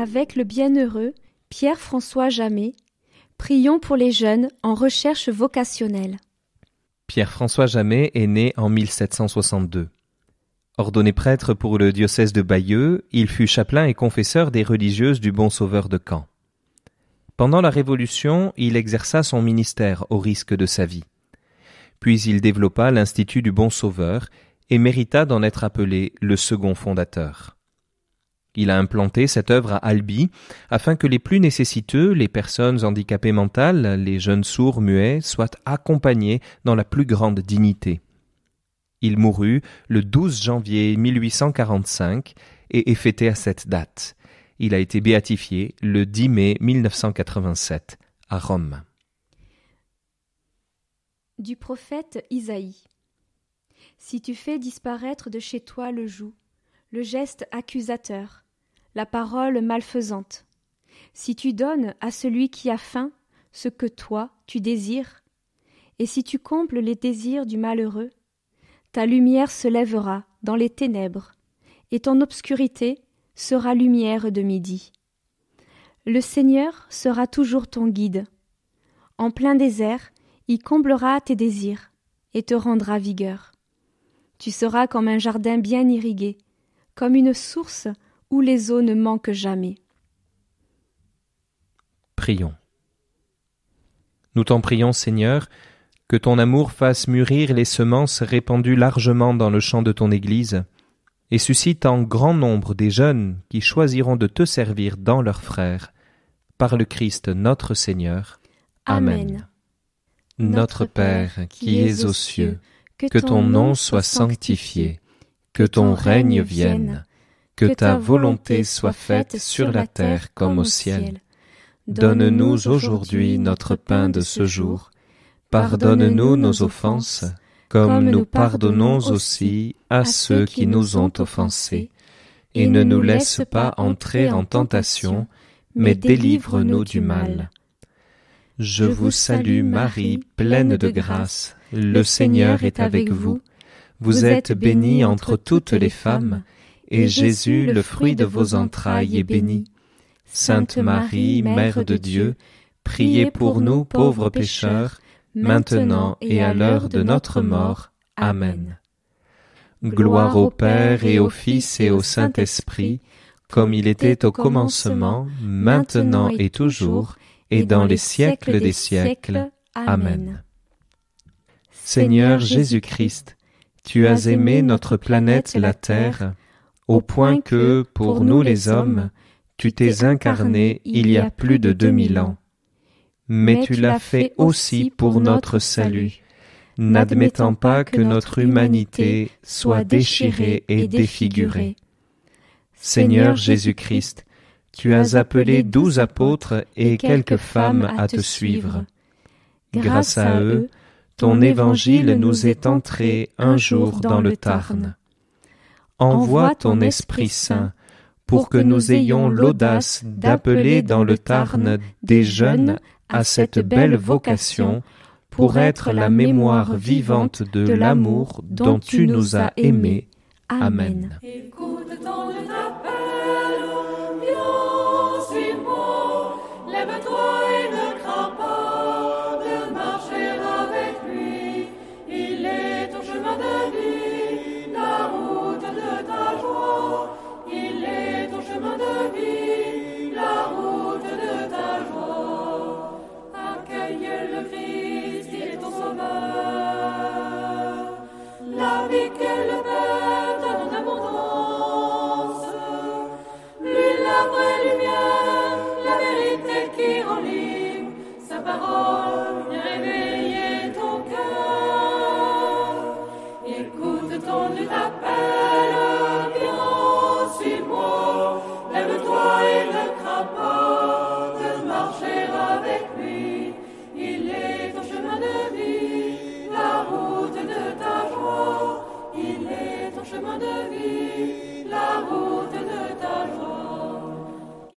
Avec le bienheureux Pierre-François Jamet, prions pour les jeunes en recherche vocationnelle. Pierre-François Jamet est né en 1762. Ordonné prêtre pour le diocèse de Bayeux, il fut chapelain et confesseur des religieuses du Bon Sauveur de Caen. Pendant la Révolution, il exerça son ministère au risque de sa vie. Puis il développa l'Institut du Bon Sauveur et mérita d'en être appelé le second fondateur. Il a implanté cette œuvre à Albi afin que les plus nécessiteux, les personnes handicapées mentales, les jeunes sourds muets, soient accompagnés dans la plus grande dignité. Il mourut le 12 janvier 1845 et est fêté à cette date. Il a été béatifié le 10 mai 1987 à Rome. Du prophète Isaïe. Si tu fais disparaître de chez toi le joug, le geste accusateur, la parole malfaisante, si tu donnes à celui qui a faim ce que toi tu désires, et si tu combles les désirs du malheureux, ta lumière se lèvera dans les ténèbres, et ton obscurité sera lumière de midi. Le Seigneur sera toujours ton guide. En plein désert, il comblera tes désirs et te rendra vigueur. Tu seras comme un jardin bien irrigué, comme une source où les eaux ne manquent jamais. Prions. Nous t'en prions, Seigneur, que ton amour fasse mûrir les semences répandues largement dans le champ de ton Église, et suscite en grand nombre des jeunes qui choisiront de te servir dans leurs frères, par le Christ notre Seigneur. Amen. Notre Père, qui es aux cieux, que ton nom soit sanctifié, que ton règne vienne, que ta volonté soit faite sur la terre comme au ciel. Donne-nous aujourd'hui notre pain de ce jour. Pardonne-nous nos offenses, comme nous pardonnons aussi à ceux qui nous ont offensés. Et ne nous laisse pas entrer en tentation, mais délivre-nous du mal. Je vous salue Marie, pleine de grâce, le Seigneur est avec vous. Vous êtes bénie entre toutes les femmes, et Jésus, le fruit de vos entrailles, est béni. Sainte Marie, Mère de Dieu, priez pour nous pauvres pécheurs, maintenant et à l'heure de notre mort. Amen. Gloire au Père et au Fils et au Saint-Esprit, comme il était au commencement, maintenant et toujours, et dans les siècles des siècles. Amen. Seigneur Jésus-Christ, tu as aimé notre planète la Terre, au point que, pour nous les hommes, tu t'es incarné il y a plus de 2000 ans. Mais tu l'as fait aussi pour notre salut, n'admettant pas que notre humanité soit déchirée et défigurée. Seigneur Jésus-Christ, tu as appelé 12 apôtres et quelques femmes à te suivre. Grâce à eux, ton évangile nous est entré un jour dans le Tarn. Envoie ton Esprit Saint pour que nous ayons l'audace d'appeler dans le Tarn des jeunes à cette belle vocation pour être la mémoire vivante de l'amour dont tu nous as aimés. Amen. Chemin de vie.